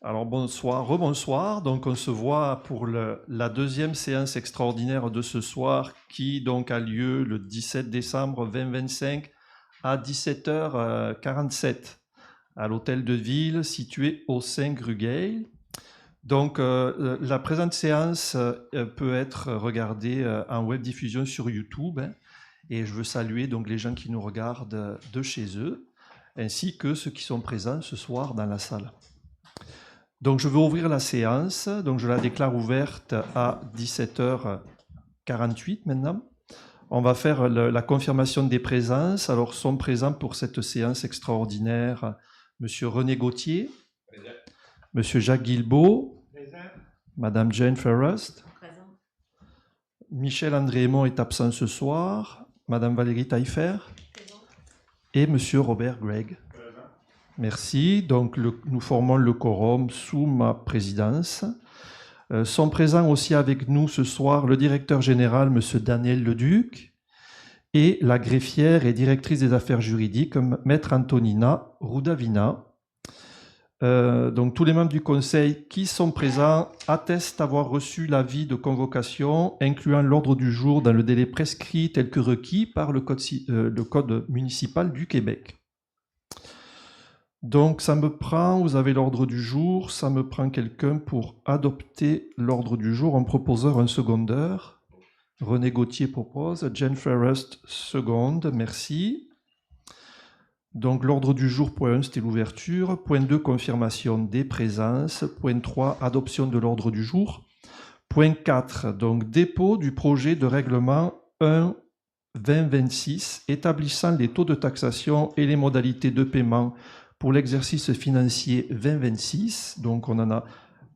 Alors bonsoir, rebonsoir. Donc on se voit pour la deuxième séance extraordinaire de ce soir qui donc a lieu le 17 décembre 2025 à 17h47 à l'hôtel de ville situé au 5 rue Gay. Donc la présente séance peut être regardée en web diffusion sur YouTube et je veux saluer donc les gens qui nous regardent de chez eux ainsi que ceux qui sont présents ce soir dans la salle. Donc je vais ouvrir la séance, donc je la déclare ouverte à 17h48 maintenant. On va faire la confirmation des présences. Alors sont présents pour cette séance extraordinaire Monsieur René Gauthier, présent. Monsieur Jacques Guilbeault, présent. Madame Jane Ferrust, présent. Michel Andrémont est absent ce soir, Madame Valérie Taillefer, présent. Et Monsieur Robert Gregg. Merci. Donc, nous formons le quorum sous ma présidence. Sont présents aussi avec nous ce soir le directeur général, M. Daniel Leduc, et la greffière et directrice des affaires juridiques, Maître Antonina Rudavina. Donc, tous les membres du Conseil qui sont présents attestent avoir reçu l'avis de convocation, incluant l'ordre du jour dans le délai prescrit tel que requis par le Code municipal du Québec. Donc, ça me prend, vous avez l'ordre du jour, ça me prend quelqu'un pour adopter l'ordre du jour, un proposeur, un secondeur. René Gauthier propose, Jane Ferrust seconde, merci. Donc, l'ordre du jour, point 1, c'était l'ouverture. Point 2, confirmation des présences. Point 3, adoption de l'ordre du jour. Point 4, donc, dépôt du projet de règlement 1-2026, établissant les taux de taxation et les modalités de paiement pour l'exercice financier 2026, donc on en a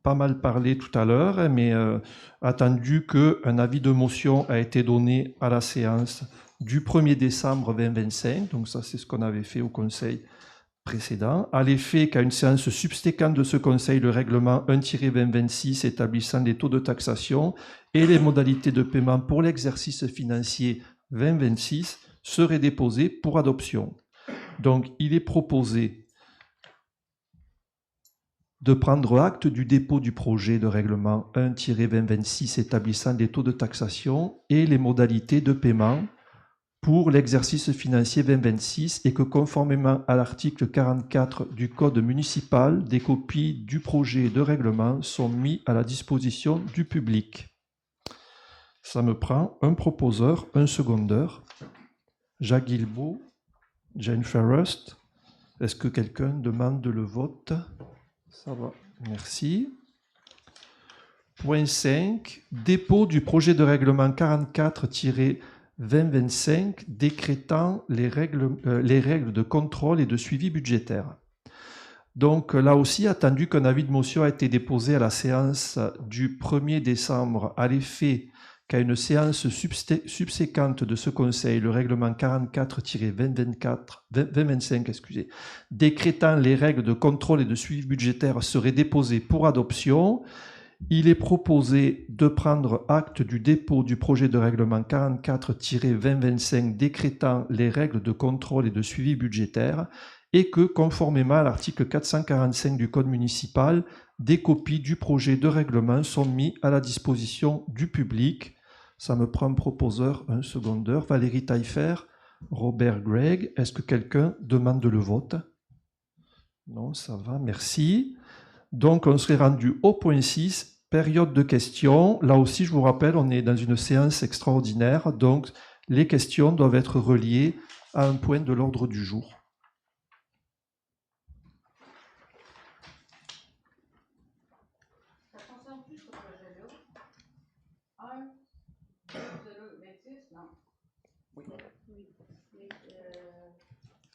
pas mal parlé tout à l'heure, mais attendu qu'un avis de motion a été donné à la séance du 1er décembre 2025, donc ça c'est ce qu'on avait fait au conseil précédent, à l'effet qu'à une séance subséquente de ce conseil, le règlement 1-2026 établissant les taux de taxation et les modalités de paiement pour l'exercice financier 2026 serait déposé pour adoption. Donc il est proposé de prendre acte du dépôt du projet de règlement 1-2026 établissant les taux de taxation et les modalités de paiement pour l'exercice financier 2026 et que conformément à l'article 44 du Code municipal, des copies du projet de règlement sont mises à la disposition du public. Ça me prend un proposeur, un secondeur. Jacques Guilbeault, Jane Ferrust. Est-ce que quelqu'un demande le vote ? Ça va, merci. Point 5, dépôt du projet de règlement 44-2025 décrétant les règles de contrôle et de suivi budgétaire. Donc là aussi, attendu qu'un avis de motion a été déposé à la séance du 1er décembre à l'effet qu'à une séance subséquente de ce Conseil, le règlement 44-2025, décrétant les règles de contrôle et de suivi budgétaire serait déposé pour adoption, il est proposé de prendre acte du dépôt du projet de règlement 44-2025 décrétant les règles de contrôle et de suivi budgétaire et que, conformément à l'article 445 du Code municipal, des copies du projet de règlement sont mises à la disposition du public. Ça me prend un proposeur, un secondeur. Valérie Taillefer, Robert Gregg. Est-ce que quelqu'un demande le vote? Non, ça va, merci. Donc, on serait rendu au point 6, période de questions. Là aussi, je vous rappelle, on est dans une séance extraordinaire, donc les questions doivent être reliées à un point de l'ordre du jour.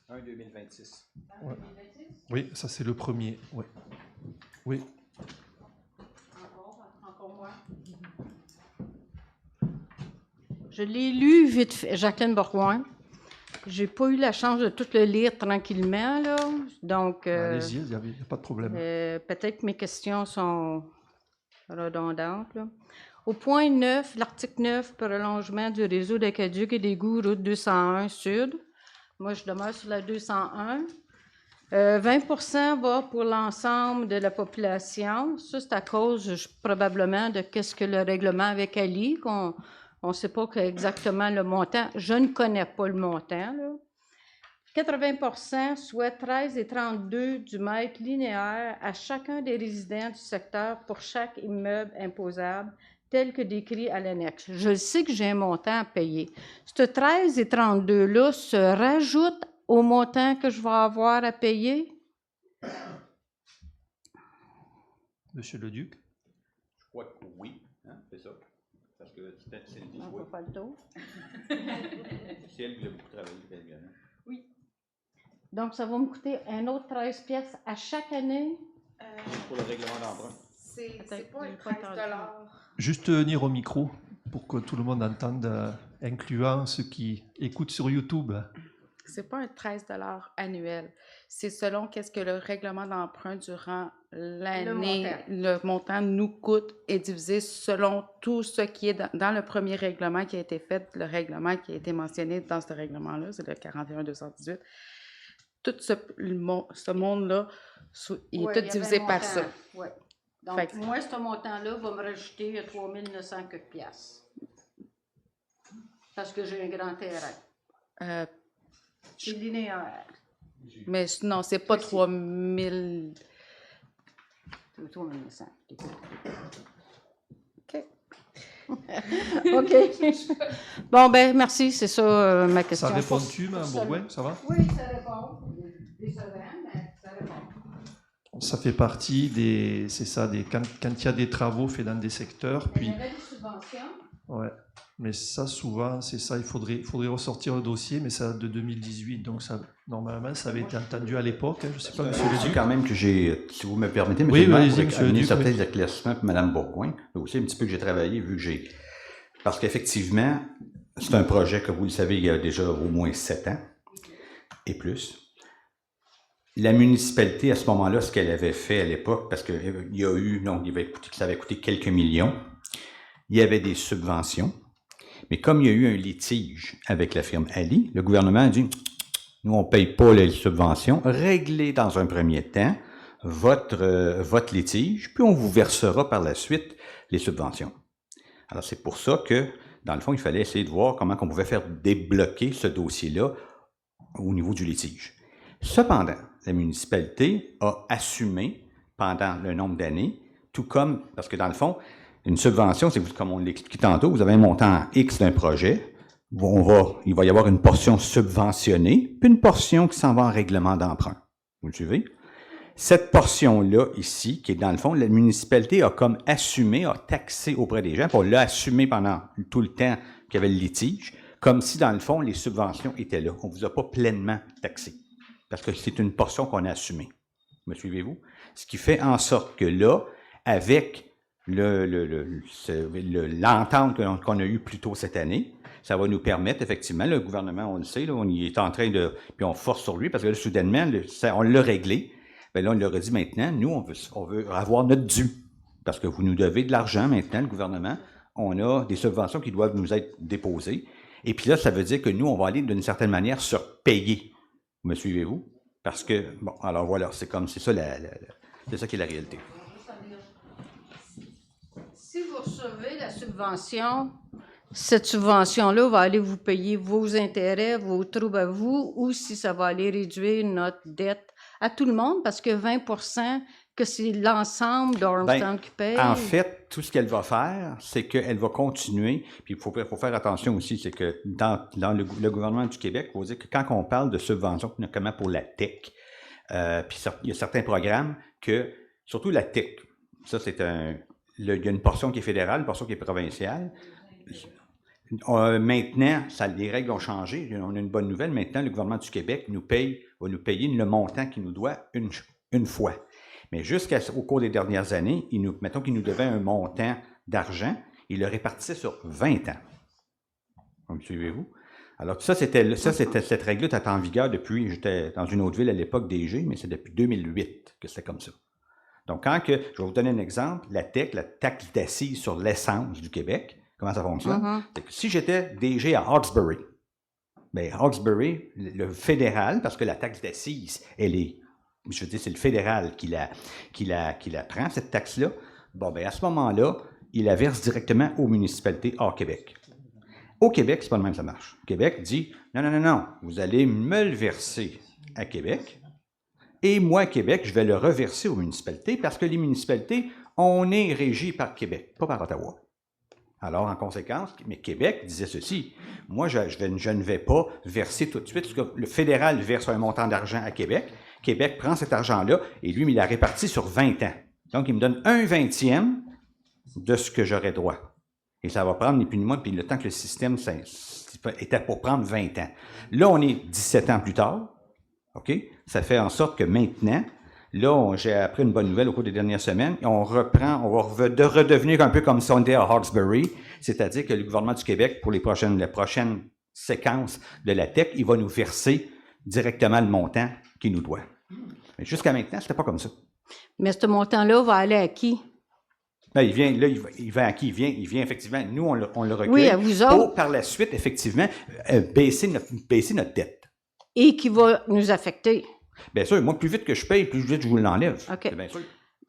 Un 2026. Ouais. Oui, ça c'est le premier. Ouais. Oui. Encore moi. Je l'ai lu vite fait, Jacqueline Bourgoin. J'ai pas eu la chance de tout le lire tranquillement, là. Donc. Allez-y, il n'y a pas de problème. Peut-être que mes questions sont redondantes, là. Au point 9, l'article 9, prolongement du réseau d'aqueduc et d'égouts, route 201 Sud. Moi, je demeure sur la 201. 20 va pour l'ensemble de la population. Ça, c'est à cause probablement de qu'est-ce que le règlement avec Ali, qu'on ne sait pas exactement le montant. Je ne connais pas le montant, là. 80 soit 13,32 du mètre linéaire à chacun des résidents du secteur pour chaque immeuble imposable, tel que décrit à l'annexe. Je sais que j'ai un montant à payer. Ce 13,32-là se rajoute au montant que je vais avoir à payer? Monsieur Leduc? Je crois que oui, hein, c'est ça. Parce que c'est le dit. On va faire le tour. C'est elle qui a beaucoup travaillé, également. Oui. Donc, ça va me coûter un autre 13 pièces à chaque année? Pour le règlement d'emprunt. C'est pas un 13 $. Juste venir au micro pour que tout le monde entende, incluant ceux qui écoutent sur YouTube. C'est pas un 13 $ annuel. C'est selon qu'est-ce que le règlement d'emprunt durant l'année, le montant nous coûte est divisé selon tout ce qui est dans le premier règlement qui a été fait, le règlement qui a été mentionné dans ce règlement-là, c'est le 41-218. Tout ce monde-là, il est tout divisé par ça. Oui. Donc, moi, ce montant-là va me rajouter 3 900 piastres. Parce que j'ai un grand terrain. C'est linéaire. Mais non, c'est pas 3 000. 3 900. OK. OK. Bon, ben merci, c'est ça ma question. Ça répond-tu, Mme Bourgoin? Ça va? Oui, ça répond. Décevant, mais ça répond. Ça fait partie des... C'est ça, quand il y a des travaux faits dans des secteurs, puis... Il y avait des subventions. Ouais. Mais ça, souvent, c'est ça, il faudrait ressortir le dossier, mais ça date de 2018, donc ça, normalement, ça avait été entendu à l'époque. Je ne sais pas, monsieur Je Leduc. quand même que j'ai, si vous me permettez, Oui, monsieur le maire, allez-y, pour monsieur amener Leduc, certains oui. éclaircissements pour Mme Bourgoin, mais aussi un petit peu que j'ai travaillé, vu que j'ai... Parce qu'effectivement, c'est un projet que vous le savez, il y a déjà au moins 7 ans et plus. La municipalité, à ce moment-là, ce qu'elle avait fait à l'époque, parce qu'il y a eu, donc, ça avait coûté quelques millions, il y avait des subventions. Mais comme il y a eu un litige avec la firme Ali, le gouvernement a dit « Nous, on ne paye pas les subventions. Réglez dans un premier temps votre litige, puis on vous versera par la suite les subventions. » Alors, c'est pour ça que, dans le fond, il fallait essayer de voir comment on pouvait faire débloquer ce dossier-là au niveau du litige. Cependant, la municipalité a assumé pendant le nombre d'années, tout comme, parce que dans le fond, une subvention, c'est comme on l'expliquait tantôt, vous avez un montant X d'un projet, il va y avoir une portion subventionnée, puis une portion qui s'en va en règlement d'emprunt. Vous le suivez? Cette portion-là, ici, qui est dans le fond, la municipalité a comme assumé, a taxé auprès des gens, puis on l'a assumé pendant tout le temps qu'il y avait le litige, comme si, dans le fond, les subventions étaient là. On ne vous a pas pleinement taxé, parce que c'est une portion qu'on a assumée. Me suivez-vous? Ce qui fait en sorte que là, avec l'entente qu'on a eue plus tôt cette année, ça va nous permettre, effectivement, le gouvernement, on le sait, là, on y est en train de... Puis on force sur lui, parce que là, soudainement, on l'a réglé. Bien là, on leur a dit maintenant, nous, on veut avoir notre dû. Parce que vous nous devez de l'argent maintenant, le gouvernement. On a des subventions qui doivent nous être déposées. Et puis là, ça veut dire que nous, on va aller d'une certaine manière se payer. Me suivez-vous? Parce que, bon, alors voilà, c'est ça c'est ça qui est la réalité. Si vous recevez la subvention, cette subvention-là va aller vous payer vos intérêts, vos troubles à vous, ou si ça va aller réduire notre dette à tout le monde, parce que 20 que c'est l'ensemble d'Ormstown qui paye. En fait, tout ce qu'elle va faire, c'est qu'elle va continuer, puis il faut faire attention aussi, c'est que dans le gouvernement du Québec, il faut dire que quand on parle de subventions, notamment pour la tech, puis il y a certains programmes que, surtout la tech, ça c'est il y a une portion qui est fédérale, une portion qui est provinciale. Maintenant, les règles ont changé. On a une bonne nouvelle. Maintenant, le gouvernement du Québec va nous payer le montant qu'il nous doit une fois. Mais jusqu'au cours des dernières années, mettons qu'il nous devait un montant d'argent, il le répartissait sur 20 ans. Vous me suivez-vous? Alors, cette règle-là était en vigueur depuis, j'étais dans une autre ville à l'époque DG, mais c'est depuis 2008 que c'est comme ça. Donc, je vais vous donner un exemple, la taxe d'assises sur l'essence du Québec, comment ça fonctionne? C'est que si j'étais DG à Hawkesbury, bien, Hawkesbury, le fédéral, parce que la taxe d'assises, elle est je veux dire, c'est le fédéral qui la prend, cette taxe-là, bon, bien, à ce moment-là, il la verse directement aux municipalités hors Québec. Au Québec, c'est pas le même, ça marche. Québec dit, non, vous allez me le verser à Québec, et moi, Québec, je vais le reverser aux municipalités, parce que les municipalités, on est régi par Québec, pas par Ottawa. Alors, en conséquence, mais Québec disait ceci, moi, je ne vais pas verser tout de suite, parce que le fédéral verse un montant d'argent à Québec, Québec prend cet argent-là, et lui, il l'a réparti sur 20 ans. Donc, il me donne 1/20 de ce que j'aurais droit. Et ça va prendre ni plus ni moins, puis le temps que le système était pour prendre 20 ans. Là, on est 17 ans plus tard, OK? Ça fait en sorte que maintenant, là, j'ai appris une bonne nouvelle au cours des dernières semaines, et on va redevenir un peu comme si on était à Hawkesbury, c'est-à-dire que le gouvernement du Québec, pour la prochaine séquence de la TEC, il va nous verser directement le montant qu'il nous doit. Mais jusqu'à maintenant, c'était pas comme ça. Mais ce montant-là va aller à qui? Là, il va à qui? Il vient effectivement, nous, on le recueille. Oui, à vous autres. Pour, par la suite, effectivement, baisser notre dette. Et qui va nous affecter. Bien sûr, moi, plus vite que je paye, plus vite je vous l'enlève. OK. C'est bien sûr.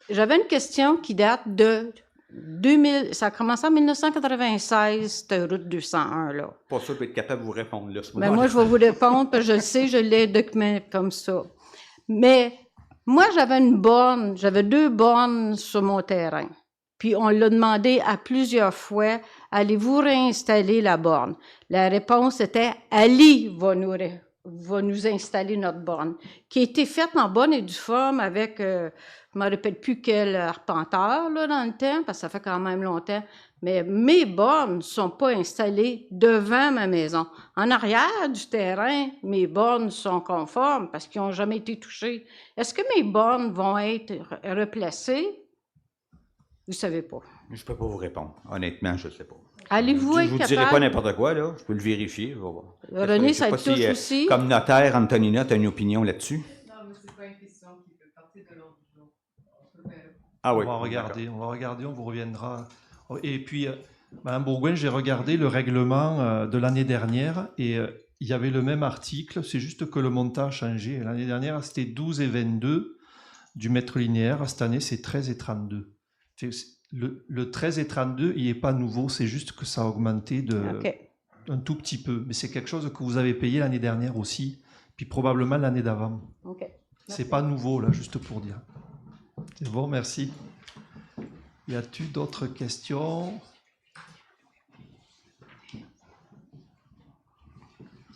J'avais une question qui date de 2000. Ça a commencé en 1996, cette route 201, là. Pas sûr de être capable de vous répondre, là. Mais moi, je vais vous répondre, parce que je le sais, je l'ai documenté comme ça. Mais moi, j'avais 2 bornes sur mon terrain. Puis on l'a demandé à plusieurs fois, allez-vous réinstaller la borne? La réponse était, Ali va nous installer notre borne, qui a été faite en bonne et due forme avec, je ne me rappelle plus quel arpenteur là, dans le temps, parce que ça fait quand même longtemps, mais mes bornes ne sont pas installées devant ma maison. En arrière du terrain, mes bornes sont conformes parce qu'ils n'ont jamais été touchés. Est-ce que mes bornes vont être replacées? Vous ne savez pas. Je ne peux pas vous répondre. Honnêtement, je ne sais pas. Allez-vous être Je vous capable... dirai pas n'importe quoi, là. Je peux le vérifier. René, ça sais te pas touche si, aussi? Comme notaire, Antonina, tu as une opinion là-dessus? Non, mais c'est pas une question qui peut partir de l'ordre du jour. Ah oui. On va regarder, on vous reviendra. Et puis, Mme Bourgoin, j'ai regardé le règlement de l'année dernière et il y avait le même article, c'est juste que le montant a changé. L'année dernière, c'était 12 et 22 du mètre linéaire. Cette année, c'est 13 et 32. Le 13 et 32, il n'est pas nouveau, c'est juste que ça a augmenté un tout petit peu. Mais c'est quelque chose que vous avez payé l'année dernière aussi, puis probablement l'année d'avant. C'est pas nouveau, là, juste pour dire. C'est bon, merci. Y a-t-il d'autres questions?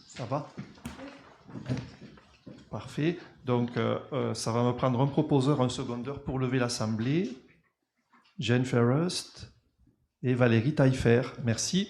Ça va? Parfait. Donc, ça va me prendre un proposeur, un secondeur pour lever l'Assemblée. Jane Ferrest et Valérie Taillefer. Merci.